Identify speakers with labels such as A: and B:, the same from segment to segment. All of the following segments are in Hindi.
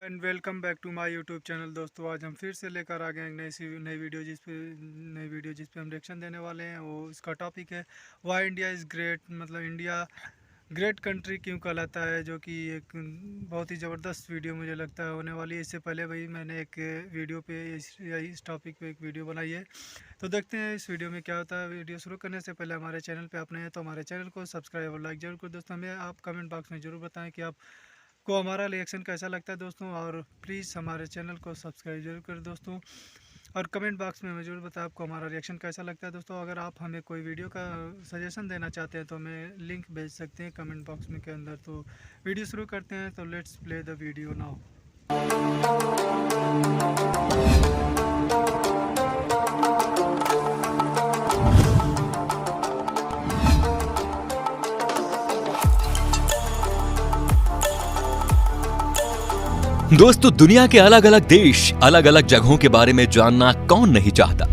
A: And welcome back to my YouTube channel. दोस्तों आज हम फिर से लेकर आ गए एक नई वीडियो जिस पे हम रिएक्शन देने वाले हैं। वो इसका टॉपिक है वाई इंडिया इज़ ग्रेट, मतलब इंडिया ग्रेट कंट्री क्यों कहलाता है, जो कि एक बहुत ही ज़बरदस्त वीडियो मुझे लगता है होने वाली है। इससे पहले भाई मैंने एक वीडियो पे इस टॉपिक पे एक वीडियो बनाई है, तो देखते हैं इस वीडियो में क्या होता है। वीडियो शुरू करने से पहले हमारे चैनल पे आप नए हैं तो हमारे चैनल को सब्सक्राइब और लाइक जरूर करो। दोस्तों हमें आप कमेंट बॉक्स में ज़रूर बताएं कि आप को हमारा रिएक्शन कैसा लगता है दोस्तों, और प्लीज़ हमारे चैनल को सब्सक्राइब जरूर करें दोस्तों। और कमेंट बॉक्स में हमें जरूर बताएं आपको हमारा रिएक्शन कैसा लगता है दोस्तों। अगर आप हमें कोई वीडियो का सजेशन देना चाहते हैं तो हमें लिंक भेज सकते हैं कमेंट बॉक्स में के अंदर। तो वीडियो शुरू करते हैं, तो let's play the video now.
B: दोस्तों दुनिया के अलग अलग देश, अलग अलग जगहों के बारे में जानना कौन नहीं चाहता।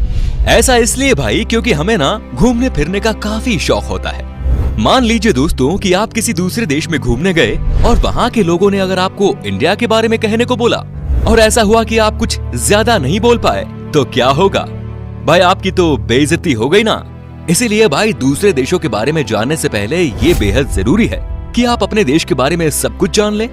B: ऐसा इसलिए भाई क्योंकि हमें ना घूमने फिरने का काफी शौक होता है। मान लीजिए दोस्तों कि आप किसी दूसरे देश में घूमने गए और वहाँ के लोगों ने अगर आपको इंडिया के बारे में कहने को बोला और ऐसा हुआ कि आप कुछ ज्यादा नहीं बोल पाए, तो क्या होगा भाई? आपकी तो बेइज्जती हो गई ना। इसीलिए भाई दूसरे देशों के बारे में जानने से पहले ये बेहद जरूरी है कि आप अपने देश के बारे में सब कुछ जान लें।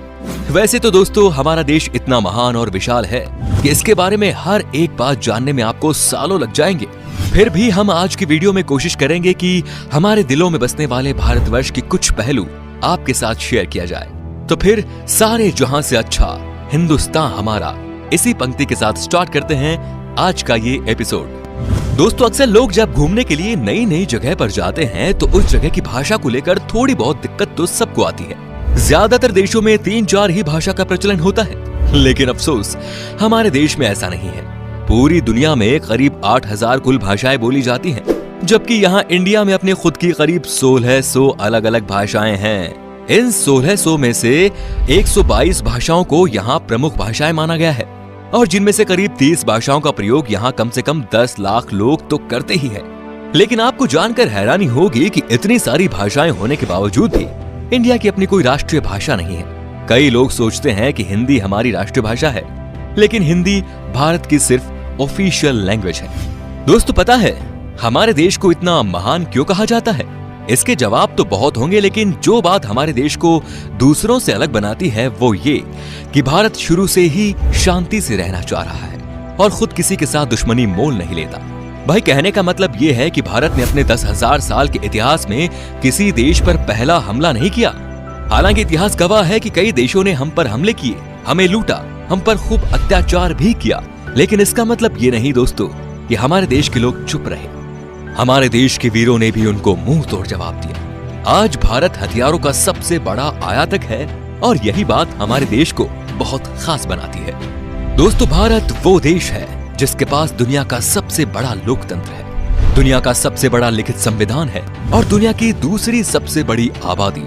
B: वैसे तो दोस्तों हमारा देश इतना महान और विशाल है कि इसके बारे में हर एक बात जानने में आपको सालों लग जाएंगे। फिर भी हम आज की वीडियो में कोशिश करेंगे कि हमारे दिलों में बसने वाले भारतवर्ष के कुछ पहलू आपके साथ शेयर किया जाए। तो फिर सारे जहां से अच्छा हिंदुस्तान हमारा, इसी पंक्ति के साथ स्टार्ट करते हैं आज का ये एपिसोड। दोस्तों अक्सर लोग जब घूमने के लिए नई नई जगह पर जाते हैं तो उस जगह की भाषा को लेकर थोड़ी बहुत दिक्कत तो सबको आती है। ज्यादातर देशों में 3-4 ही भाषा का प्रचलन होता है, लेकिन अफसोस हमारे देश में ऐसा नहीं है। पूरी दुनिया में करीब 8000 कुल भाषाएं बोली जाती हैं, जबकि यहाँ इंडिया में अपने खुद की करीब 1600 अलग अलग भाषाएं हैं। इन 1600 में से 122 भाषाओं को यहाँ प्रमुख भाषाएं माना गया है, और जिनमें से करीब 30 भाषाओं का प्रयोग यहाँ कम से कम 10 लाख लोग तो करते ही हैं। लेकिन आपको जानकर हैरानी होगी कि इतनी सारी भाषाएं होने के बावजूद भी इंडिया की अपनी कोई राष्ट्रीय भाषा नहीं है। कई लोग सोचते हैं कि हिंदी हमारी राष्ट्रीय भाषा है, लेकिन हिंदी भारत की सिर्फ ऑफिशियल लैंग्वेज है। दोस्तों पता है हमारे देश को इतना महान क्यों कहा जाता है? इसके जवाब तो बहुत होंगे, लेकिन जो बात हमारे देश को दूसरों से अलग बनाती है वो ये कि भारत शुरू से ही शांति से रहना चाह रहा है और खुद किसी के साथ दुश्मनी मोल नहीं लेता। भाई कहने का मतलब ये है कि भारत ने अपने 10,000 साल के इतिहास में किसी देश पर पहला हमला नहीं किया। हालांकि इतिहास गवाह है कि कई देशों ने हम पर हमले किए, हमें लूटा, हम पर खूब अत्याचार भी किया, लेकिन इसका मतलब ये नहीं दोस्तों कि हमारे देश के लोग चुप रहे। हमारे देश के वीरों ने भी उनको मुंह तोड़ जवाब दिया। आज भारत हथियारों का सबसे बड़ा आयातक है और यही बात हमारे देश को बहुत खास बनाती है। दोस्तों भारत वो देश है जिसके पास दुनिया का सबसे बड़ा लोकतंत्र है, दुनिया का सबसे बड़ा लिखित संविधान है और दुनिया की दूसरी सबसे बड़ी आबादी।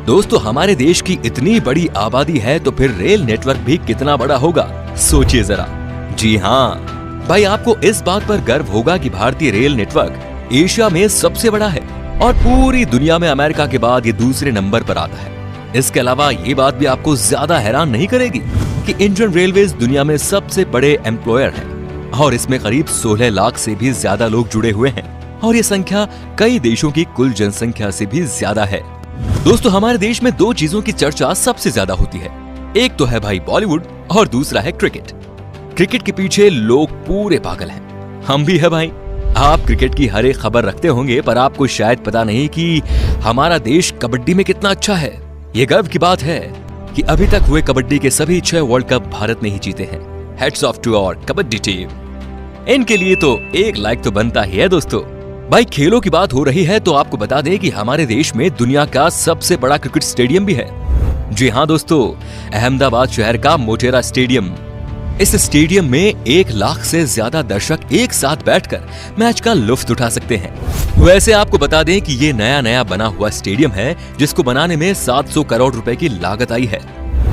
B: दोस्तों हमारे देश की इतनी बड़ी आबादी है तो फिर रेल नेटवर्क भी कितना बड़ा होगा, सोचिए जरा। जी हाँ भाई, आपको इस बात पर गर्व होगा कि भारतीय रेल नेटवर्क एशिया में सबसे बड़ा है और पूरी दुनिया में अमेरिका के बाद ये दूसरे नंबर पर आता है। इसके अलावा ये बात भी आपको ज्यादा हैरान नहीं करेगी कि इंडियन रेलवेज दुनिया में सबसे बड़े एम्प्लॉयर है और इसमें करीब 16 लाख से भी ज्यादा लोग जुड़े हुए हैं, और ये संख्या कई देशों की कुल जनसंख्या से भी ज्यादा है। दोस्तों हमारे देश में 2 चीजों की चर्चा सबसे ज्यादा होती है, एक तो है भाई बॉलीवुड और दूसरा है क्रिकेट। क्रिकेट के पीछे लोग पूरे पागल हैं, हम भी है भाई। आप क्रिकेट की हर एक खबर रखते होंगे, पर आपको शायद पता नहीं कि हमारा देश कबड्डी में कितना अच्छा है। ये गर्व की बात है कि अभी तक हुए कबड्डी के सभी 6 वर्ल्ड कप भारत ने ही जीते हैं। Heads off to our kabaddi team. इनके लिए तो एक लाइक तो बनता ही है दोस्तों। भाई खेलों की बात हो रही है तो आपको बता दें कि हमारे देश में दुनिया का सबसे बड़ा क्रिकेट स्टेडियम भी है। जी हाँ दोस्तों, अहमदाबाद शहर का मोटेरा स्टेडियम। इस स्टेडियम में 1 लाख से ज्यादा दर्शक एक साथ बैठकर मैच का लुत्फ उठा सकते हैं। वैसे आपको बता दें कि ये नया बना हुआ स्टेडियम है जिसको बनाने में 700 करोड़ रुपए की लागत आई है।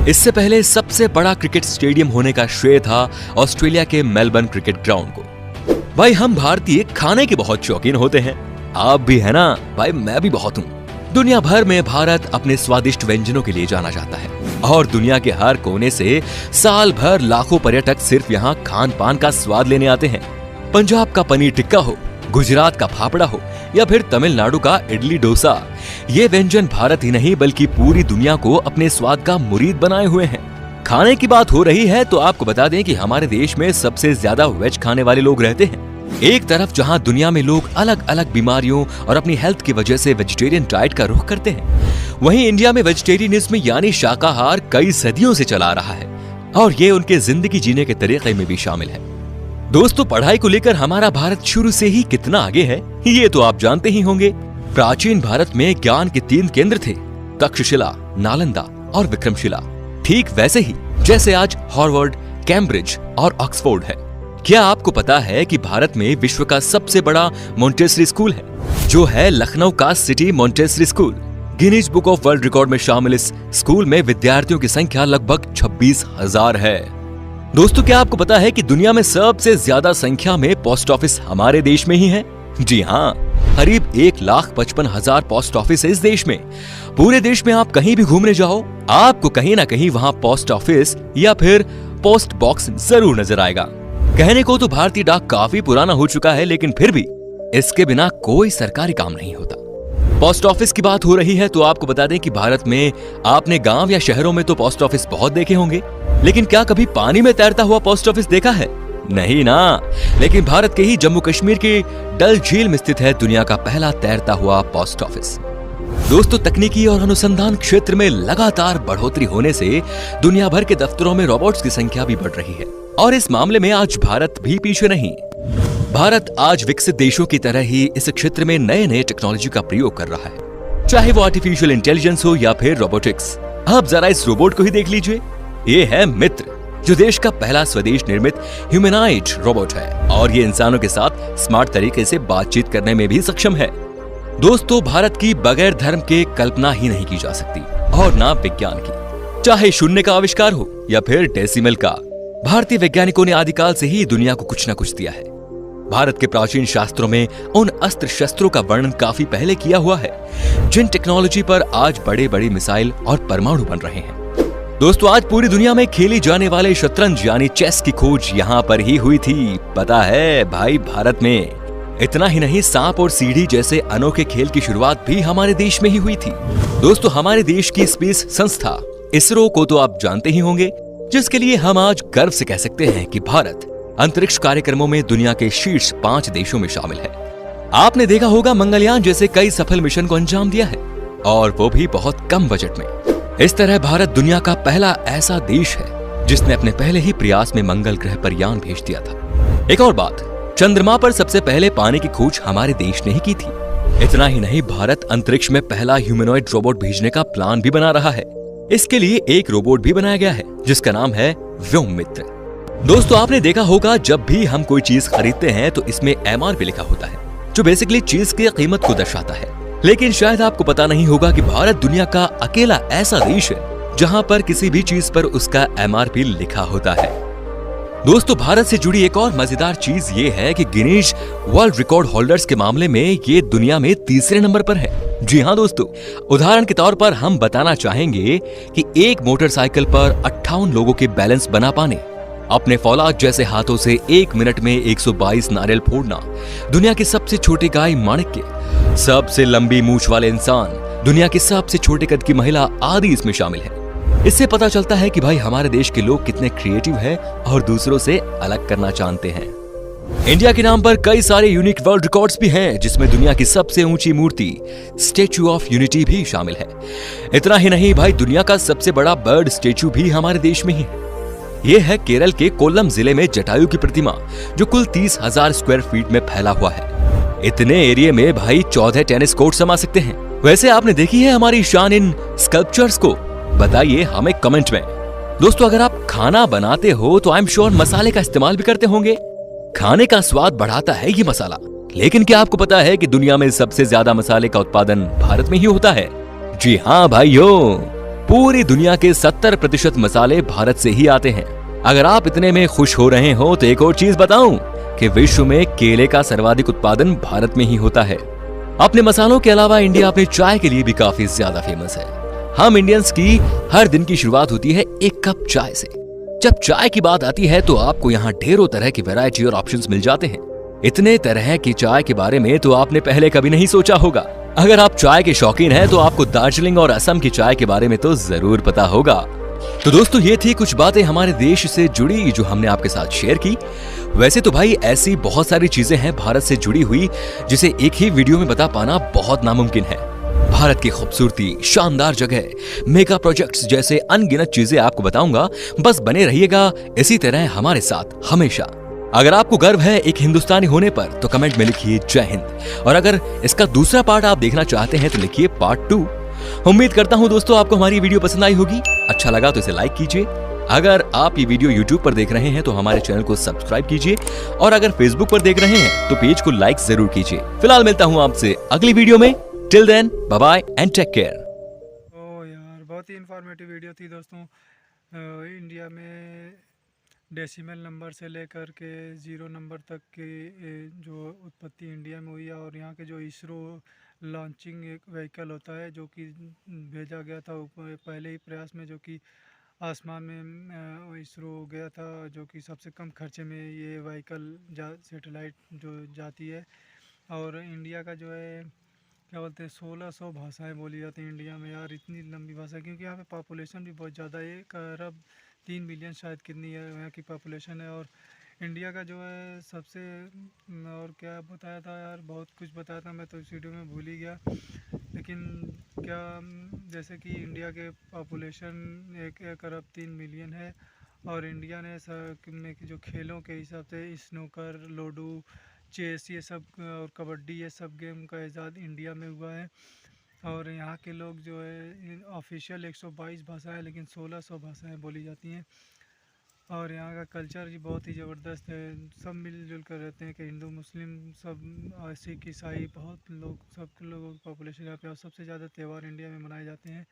B: इससे पहले सबसे बड़ा क्रिकेट स्टेडियम होने का श्रेय था ऑस्ट्रेलिया के मेलबर्न क्रिकेट ग्राउंड को। भाई हम भारतीय खाने के बहुत शौकीन होते हैं, आप भी है ना? भाई मैं भी बहुत हूँ। दुनिया भर में भारत अपने स्वादिष्ट व्यंजनों के लिए जाना जाता है और दुनिया के हर कोने से साल भर लाखों पर्यटक सिर्फ यहाँ खान पान का स्वाद लेने आते हैं। पंजाब का पनीर टिक्का हो, गुजरात का फाफड़ा हो या फिर तमिलनाडु का इडली डोसा, ये व्यंजन भारत ही नहीं बल्कि पूरी दुनिया को अपने स्वाद का मुरीद बनाए हुए हैं। खाने की बात हो रही है तो आपको बता दें कि हमारे देश में सबसे ज्यादा वेज खाने वाले लोग रहते हैं। एक तरफ जहां दुनिया में लोग अलग अलग बीमारियों और अपनी हेल्थ की वजह से वेजिटेरियन डाइट का रुख करते हैं, वहीं इंडिया में वेजिटेरियनिज्म यानी शाकाहार कई सदियों से चला आ रहा है और ये उनके जिंदगी जीने के तरीके में भी शामिल है। दोस्तों, पढ़ाई को लेकर हमारा भारत शुरू से ही कितना आगे है ये तो आप जानते ही होंगे। प्राचीन भारत में ज्ञान के 3 केंद्र थे, तक्षशिला, नालंदा और विक्रमशिला। ठीक वैसे ही जैसे आज हार्वर्ड, कैम्ब्रिज और ऑक्सफोर्ड है। क्या आपको पता है कि भारत में विश्व का सबसे बड़ा मॉन्टेसरी स्कूल है, जो है लखनऊ का city Montessori school. Guinness book of world record में शामिल इस स्कूल में विद्यार्थियों की संख्या लगभग 26,000 है। दोस्तों, क्या आपको पता है कि दुनिया में सबसे ज्यादा संख्या में पोस्ट ऑफिस हमारे देश में ही है? जी हाँ, करीब 1,55,000 पोस्ट ऑफिस है इस देश में। पूरे देश में आप कहीं भी घूमने जाओ, आपको कहीं ना कहीं वहाँ पोस्ट ऑफिस या फिर पोस्ट बॉक्स जरूर नजर आएगा। कहने को तो भारतीय डाक काफी पुराना हो चुका है, लेकिन फिर भी इसके बिना कोई सरकारी काम नहीं होता। पोस्ट ऑफिस की बात हो रही है तो आपको बता दें कि भारत में आपने गांव या शहरों में तो पोस्ट ऑफिस बहुत देखे होंगे, लेकिन क्या कभी पानी में तैरता हुआ पोस्ट ऑफिस देखा है? नहीं ना। लेकिन भारत के ही जम्मू कश्मीर के डल झील में स्थित है दुनिया का पहला तैरता हुआ पोस्ट ऑफिस। दोस्तों, तकनीकी और अनुसंधान क्षेत्र में लगातार बढ़ोतरी होने से दुनिया भर के दफ्तरों में रोबोट्स की संख्या भी बढ़ रही है और इस मामले में आज भारत भी पीछे नहीं। भारत आज विकसित देशों की तरह ही इस क्षेत्र में नए नए टेक्नोलॉजी का प्रयोग कर रहा है, चाहे वो आर्टिफिशियल इंटेलिजेंस हो या फिर रोबोटिक्स। आप जरा इस रोबोट को ही देख लीजिए। ये है मित्र, जो देश का पहला स्वदेश निर्मित ह्यूमनॉइड रोबोट है और ये इंसानों के साथ स्मार्ट तरीके से बातचीत करने में भी सक्षम है। दोस्तों, भारत की बगैर धर्म के कल्पना ही नहीं की जा सकती और ना विज्ञान की। चाहे शून्य का आविष्कार हो या फिर डेसिमल का, भारतीय वैज्ञानिकों ने आदिकाल से ही दुनिया को कुछ न कुछ दिया है। भारत के प्राचीन शास्त्रों में उन अस्त्र शस्त्रों का वर्णन काफी पहले किया हुआ है, जिन टेक्नोलॉजी पर आज बड़े बड़े मिसाइल और परमाणु बन रहे हैं। दोस्तों, आज पूरी दुनिया में खेली जाने वाले शतरंज यानी चेस की खोज यहाँ पर ही हुई थी। पता है भाई, भारत में। इतना ही नहीं, सांप और सीढ़ी जैसे अनोखे खेल की शुरुआत भी हमारे देश में ही हुई थी। दोस्तों, हमारे देश की स्पेस संस्था इसरो को तो आप जानते ही होंगे, जिसके लिए हम आज गर्व से कह सकते हैं कि भारत अंतरिक्ष कार्यक्रमों में दुनिया के शीर्ष 5 देशों में शामिल है। आपने देखा होगा मंगलयान जैसे कई सफल मिशन को अंजाम दिया है, और वो भी बहुत कम बजट में। इस तरह भारत दुनिया का पहला ऐसा देश है जिसने अपने पहले ही प्रयास में मंगल ग्रह पर यान भेज दिया था। एक और बात, चंद्रमा पर सबसे पहले पानी की खोज हमारे देश ने ही की थी। इतना ही नहीं, भारत अंतरिक्ष में पहला ह्यूमनॉइड रोबोट भेजने का प्लान भी बना रहा है। इसके लिए एक रोबोट भी बनाया गया है जिसका नाम है व्योममित्र। दोस्तों, आपने देखा होगा जब भी हम कोई चीज खरीदते हैं तो इसमें MRP लिखा होता है, जो बेसिकली चीज की कीमत को दर्शाता है। लेकिन शायद आपको पता नहीं होगा कि भारत दुनिया का अकेला ऐसा देश है जहां पर किसी भी चीज पर उसका MRP लिखा होता है। दोस्तों, भारत से जुड़ी एक और मजेदार चीज ये है कि गिनीज वर्ल्ड रिकॉर्ड होल्डर्स के मामले में ये दुनिया में 3रे नंबर पर है। जी हाँ दोस्तों, उदाहरण के तौर पर हम बताना चाहेंगे कि एक मोटरसाइकिल पर 58 लोगों के बैलेंस बना पाने, अपने फौलाद जैसे हाथों से 1 मिनट में 122 नारियल फोड़ना, दुनिया की सबसे छोटी गाय माणिक्य, सबसे लंबी मूंछ वाले इंसान, दुनिया की सबसे छोटे कद की महिला आदि इसमें शामिल है। इससे पता चलता है कि भाई हमारे देश के लोग कितने क्रिएटिव हैं और दूसरों से अलग करना जानते हैं। इंडिया के नाम पर कई सारे यूनिक वर्ल्ड रिकॉर्ड्स भी हैं, जिसमें दुनिया की सबसे ऊंची मूर्ति स्टैच्यू ऑफ यूनिटी भी शामिल है। इतना ही नहीं भाई, दुनिया का सबसे बड़ा बर्ड स्टैच्यू भी हमारे देश में ही है। यह है केरल के कोल्लम जिले में जटायु की प्रतिमा, जो कुल 30,000 स्क्वायर फीट में फैला हुआ है। इतने एरिया में भाई 14 टेनिस कोर्ट समा सकते हैं। वैसे आपने देखी है हमारी शान इन स्कल्पचर्स को? बताइए हमें कमेंट में। दोस्तों, अगर आप खाना बनाते हो तो आई एम श्योर मसाले का इस्तेमाल भी करते होंगे। खाने का स्वाद बढ़ाता है ये मसाला, लेकिन क्या आपको पता है कि दुनिया में सबसे ज्यादा मसाले का उत्पादन भारत में ही होता है? जी हाँ भाइयों, पूरी दुनिया के 70% मसाले भारत से ही आते हैं। अगर आप इतने में खुश हो रहे हो तो एक और चीज बताऊं कि विश्व में केले का सर्वाधिक उत्पादन भारत में ही होता है। अपने मसालों के अलावा इंडिया अपने चाय के लिए भी काफी ज्यादा फेमस है। हम इंडियंस की हर दिन की शुरुआत होती है एक कप चाय से। जब चाय की बात आती है तो आपको यहाँ ढेरों तरह की वैरायटी और ऑप्शंस मिल जाते हैं। इतने तरह की चाय के बारे में तो आपने पहले कभी नहीं सोचा होगा। अगर आप चाय के शौकीन हैं तो आपको दार्जिलिंग और असम की चाय के बारे में तो जरूर पता होगा। तो दोस्तों, ये थी कुछ बातें हमारे देश से जुड़ी जो हमने आपके साथ शेयर की। वैसे तो भाई ऐसी बहुत सारी चीजें हैं भारत से जुड़ी हुई जिसे एक ही वीडियो में बता पाना बहुत नामुमकिन है। भारत की खूबसूरती, शानदार जगह, मेगा प्रोजेक्ट्स जैसे अनगिनत चीजें आपको बताऊंगा। बस बने रहिएगा इसी तरह हमारे साथ हमेशा। अगर आपको गर्व है एक हिंदुस्तानी होने पर तो कमेंट में लिखिए जय हिंद, और अगर इसका दूसरा पार्ट आप देखना चाहते हैं तो लिखिए पार्ट 2। उम्मीद करता हूं दोस्तों आपको हमारी वीडियो पसंद आई होगी। अच्छा लगा तो इसे लाइक कीजिए। अगर आप ये वीडियो YouTube पर देख रहे हैं तो हमारे चैनल को सब्सक्राइब कीजिए, और अगर Facebook पर देख रहे हैं तो पेज को लाइक जरूर कीजिए। फिलहाल मिलता हूं आपसे अगली वीडियो में। Till then, bye bye and take care.
A: ओ यार, बहुत ही इंफॉर्मेटिव वीडियो थी दोस्तों। इंडिया में डेसिमल नंबर से लेकर के 0 नंबर तक की जो उत्पत्ति इंडिया में हुई है, और यहाँ के जो इसरो लॉन्चिंग एक व्हीकल होता है जो कि भेजा गया था पहले ही प्रयास में, जो कि आसमान में इसरो गया था, जो कि सबसे कम खर्चे में ये व्हीकल सैटेलाइट जो जाती है। और इंडिया का जो है क्या बोलते हैं 1600 भाषाएं बोली जाती हैं इंडिया में। यार इतनी लंबी भाषा, क्योंकि यहाँ पे पॉपुलेशन भी बहुत ज़्यादा है, 1 अरब 3 मिलियन शायद कितनी है यहाँ की पॉपुलेशन है। और इंडिया का जो है सबसे और क्या बताया था यार, बहुत कुछ बताया था, मैं तो इस वीडियो में भूल ही गया। लेकिन क्या जैसे कि इंडिया के पॉपुलेशन 1 अरब 3 मिलियन है, और इंडिया ने में जो खेलों के हिसाब से स्नूकर, लूडो, चेस ये सब और कबड्डी ये सब गेम का इजाद इंडिया में हुआ है। और यहाँ के लोग जो है ऑफिशियल 122 भाषाएं, लेकिन 1600 भाषाएं बोली जाती हैं। और यहाँ का कल्चर भी बहुत ही ज़बरदस्त है, सब मिलजुल कर रहते हैं कि हिंदू मुस्लिम सब, सिख ईसाई बहुत लोग, सब लोगों की पॉपुलेशन यहाँ पे। और सबसे ज़्यादा त्यौहार इंडिया में मनाए जाते हैं,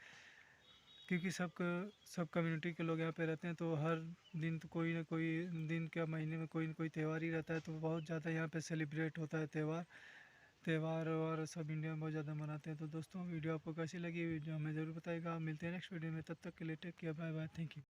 A: क्योंकि सब कम्युनिटी के लोग यहाँ पे रहते हैं। तो हर दिन तो कोई ना कोई दिन क्या महीने में कोई ना कोई त्यौहार ही रहता है, तो बहुत ज़्यादा यहाँ पे सेलिब्रेट होता है त्यौहार और सब इंडिया में बहुत ज़्यादा मनाते हैं। तो दोस्तों वीडियो आपको कैसी लगी वीडियो हमें ज़रूर बताइएगा। मिलते हैं नेक्स्ट वीडियो में, तब तक के लिए take care, bye bye, thank you.